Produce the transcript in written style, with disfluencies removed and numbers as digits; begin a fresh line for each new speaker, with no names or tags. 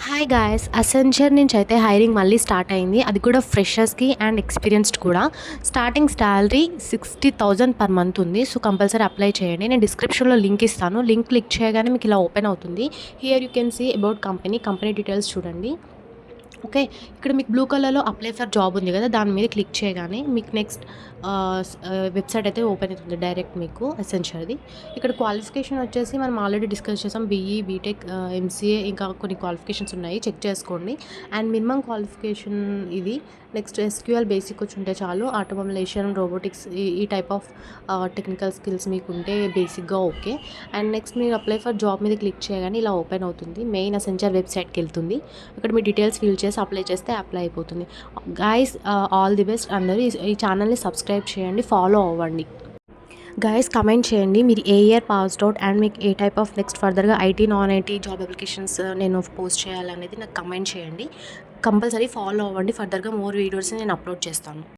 Hi guys! Accenture నుంచి అయితే hiring మళ్ళీ స్టార్ట్ అయింది. అది కూడా ఫ్రెషర్స్‌కి అండ్ ఎక్స్‌పీరియన్స్‌డ్ కూడా. స్టార్టింగ్ సాలరీ 60,000 పర్ మంత్ ఉంది. సో, కంపల్సరీ అప్లై చేయండి. నేను డిస్క్రిప్షన్‌లో లింక్ ఇస్తాను. లింక్ క్లిక్ చేయగానే మీకు ఇలా ఓపెన్ అవుతుంది. Here you can see about company details చూడండి. ఓకే. ఇక్కడ మీకు బ్లూ కలర్‌లో అప్లై ఫర్ జాబ్ ఉంది గదా! దాని మీద క్లిక్ చేయగానే మీకు నెక్స్ట్ వెబ్‌సైట్ అయితే ఓపెన్ అవుతుంది డైరెక్ట్ మీకు అసెంచర్‌ది. ఇక్కడ క్వాలిఫికేషన్ వచ్చేసి మనం ఆల్రెడీ డిస్కస్ చేసాం. బీటెక్, ఎంసీఏ ఇంకా కొన్ని క్వాలిఫికేషన్స్ ఉన్నాయి. చెక్ చేసుకోండి. అండ్ మినిమమ్ క్వాలిఫికేషన్ ఇది. నెక్స్ట్ ఎస్‌క్యూఎల్ బేసిక్ వచ్చుంటే చాలు. ఆటోమేషన్, రోబోటిక్స్ ఈ టైప్ ఆఫ్ టెక్నికల్ స్కిల్స్ మీకుంటే బేసిక్‌గా ఓకే. అండ్ నెక్స్ట్ మీరు అప్లై ఫర్ జాబ్ మీద క్లిక్ చేయగానే ఇలా ఓపెన్ అవుతుంది. మెయిన్ అసెంచర్ వెబ్‌సైట్‌కెళ్తుంది. ఇక్కడ మీ డీటెయిల్స్ ఫిల్ చేసి అప్లై చేస్తే అప్లై అయిపోతుంది. Guys, all the best. అందరూ ఈ ఛానల్‌ని సబ్స్క్రైబ్ చేయండి, ఫాలో అవ్వండి. గైస్, కమెంట్ చేయండి మీరు ఏ ఇయర్ పాస్డ్ అవుట్ అండ్ మీకు ఏ టైప్ ఆఫ్ నెక్స్ట్ ఫర్దర్‌గా IT, non IT job applications నేను పోస్ట్ చేయాలనేది నాకు కమెంట్ చేయండి. కంపల్సరీ ఫాలో అవ్వండి. ఫర్దర్‌గా మోర్ వీడియోస్‌ని నేను అప్లోడ్ చేస్తాను.